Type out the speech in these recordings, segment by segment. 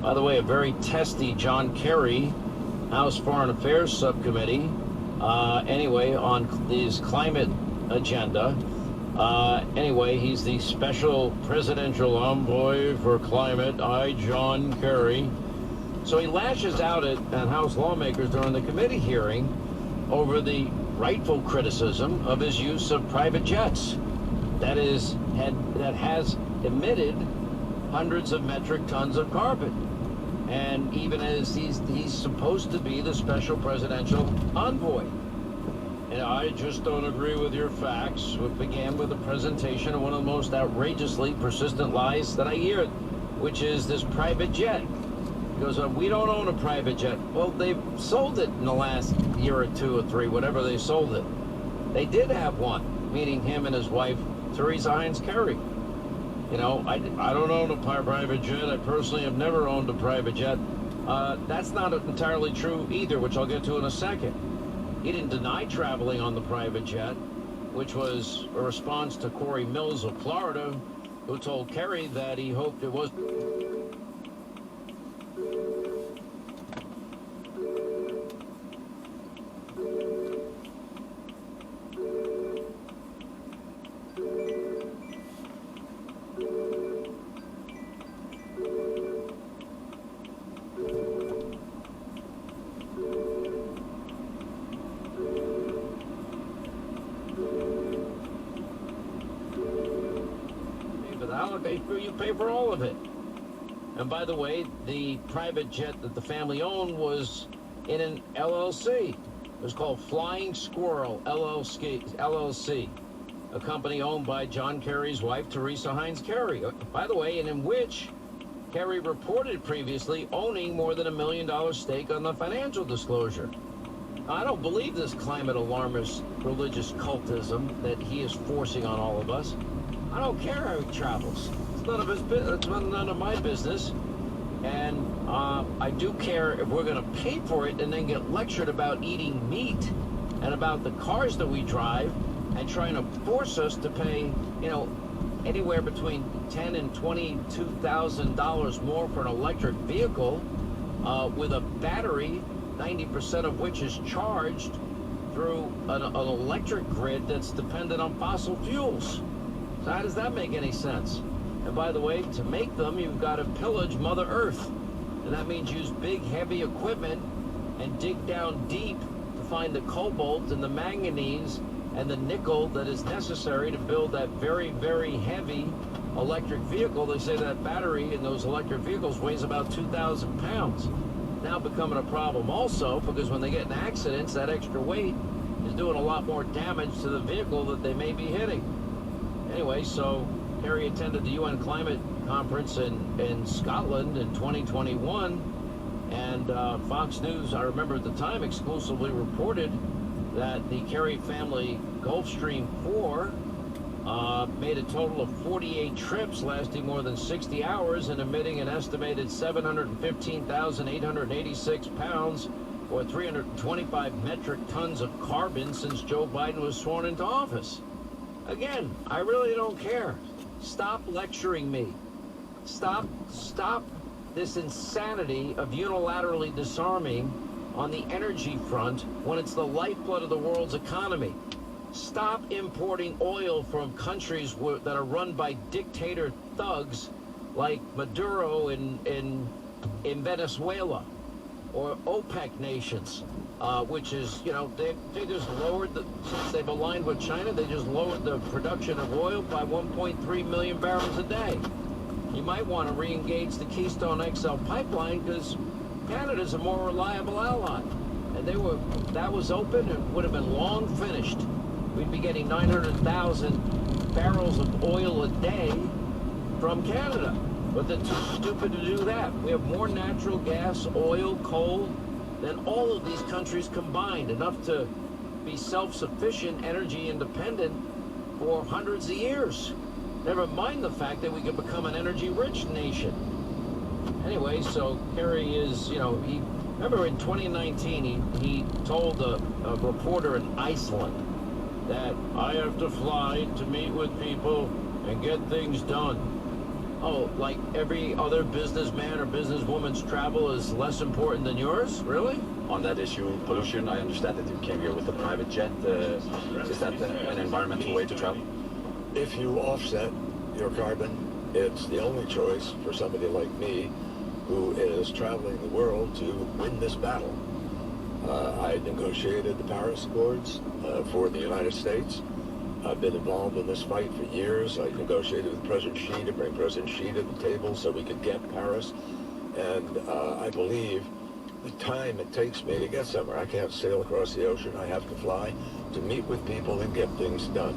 By the way, a very testy John Kerry, House Foreign Affairs Subcommittee, anyway, on his climate agenda. Anyway, he's the special presidential envoy for climate, John Kerry. So he lashes out at House lawmakers during the committee hearing over the rightful criticism of his use of private jets that has emitted hundreds of metric tons of carbon. And even as he's supposed to be the special presidential envoy. And I just don't agree with your facts. It began with a presentation of one of the most outrageously persistent lies that I hear, which is this private jet. He goes, we don't own a private jet. Well, they've sold it in the last year or two or three, whatever they sold it. They did have one, meaning him and his wife, Theresa Heinz Kerry. You know, I don't own a private jet. I personally have never owned a private jet. That's not entirely true either, which I'll get to in a second. He didn't deny traveling on the private jet, which was a response to Corey Mills of Florida, who told Kerry that he hoped it was... You pay for all of it. And by the way, the private jet that the family owned was in an LLC. It was called Flying Squirrel LLC, a company owned by John Kerry's wife, Theresa Heinz Kerry. By the way, and in which Kerry reported previously owning more than $1 million stake on the financial disclosure. I don't believe this climate alarmist religious cultism that he is forcing on all of us. I don't care how he travels. It's none of his business. It's none of my business. And I do care if we're going to pay for it and then get lectured about eating meat and about the cars that we drive and trying to force us to pay, you know, anywhere between $10,000 and $22,000 more for an electric vehicle with a battery, 90% of which is charged through an electric grid that's dependent on fossil fuels. So how does that make any sense? And by the way, to make them, you've got to pillage Mother Earth. And that means use big, heavy equipment and dig down deep to find the cobalt and the manganese and the nickel that is necessary to build that very, very heavy electric vehicle. They say that battery in those electric vehicles weighs about 2,000 pounds. Now becoming a problem also because when they get in accidents, that extra weight is doing a lot more damage to the vehicle that they may be hitting. Anyway, so Kerry attended the UN Climate Conference in Scotland in 2021, and Fox News, I remember at the time, exclusively reported that the Kerry family Gulfstream 4 made a total of 48 trips lasting more than 60 hours and emitting an estimated 715,886 pounds or 325 metric tons of carbon since Joe Biden was sworn into office. Again, I really don't care. Stop lecturing me. Stop this insanity of unilaterally disarming on the energy front when it's the lifeblood of the world's economy. Stop importing oil from countries that are run by dictator thugs like Maduro in Venezuela or OPEC nations. Which is, you know, they just lowered since they've aligned with China, they just lowered the production of oil by 1.3 million barrels a day. You might want to re-engage the Keystone XL pipeline because Canada's a more reliable ally. And that was open and would have been long finished. We'd be getting 900,000 barrels of oil a day from Canada. But they're too stupid to do that. We have more natural gas, oil, coal than all of these countries combined, enough to be self-sufficient, energy independent for hundreds of years. Never mind the fact that we could become an energy-rich nation. Anyway, so Kerry is, you know, remember in 2019, he told a reporter in Iceland that I have to fly to meet with people and get things done. Oh, like every other businessman or businesswoman's travel is less important than yours? Really? On that issue, pollution, I understand that you came here with a private jet. Is that an environmental way to travel? If you offset your carbon, it's the only choice for somebody like me who is traveling the world to win this battle. I negotiated the Paris Accords for the United States. I've been involved in this fight for years. I negotiated with President Xi to bring President Xi to the table so we could get Paris. And I believe the time it takes me to get somewhere, I can't sail across the ocean, I have to fly to meet with people and get things done.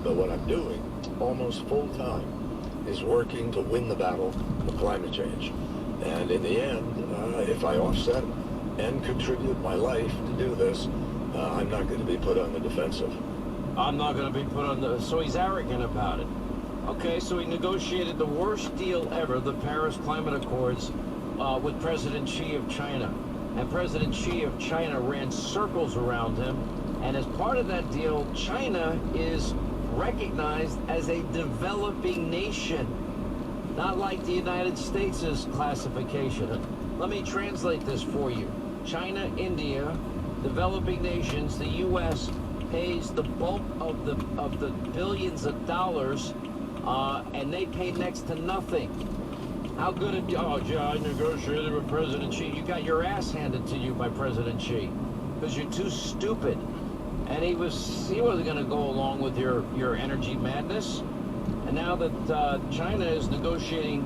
But what I'm doing almost full time is working to win the battle of climate change. And in the end, if I offset and contribute my life to do this, I'm not going to be put on the defensive. I'm not going to be put on the... So he's arrogant about it. Okay, so he negotiated the worst deal ever, the Paris Climate Accords, with President Xi of China. And President Xi of China ran circles around him. And as part of that deal, China is recognized as a developing nation, not like the United States' classification. Let me translate this for you. China, India, developing nations, the U.S. pays the bulk of the billions of dollars, and they pay next to nothing. How good it... Oh, gee, I negotiated with President Xi. You got your ass handed to you by President Xi because you're too stupid. And he wasn't going to go along with your energy madness. And now that China is negotiating,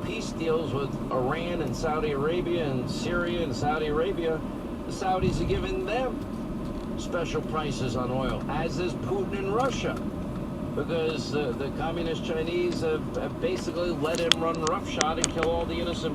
peace deals with Iran and Saudi Arabia and Syria and Saudi Arabia, the Saudis are giving them special prices on oil, as is Putin in Russia, because the communist Chinese have basically let him run roughshod and kill all the innocent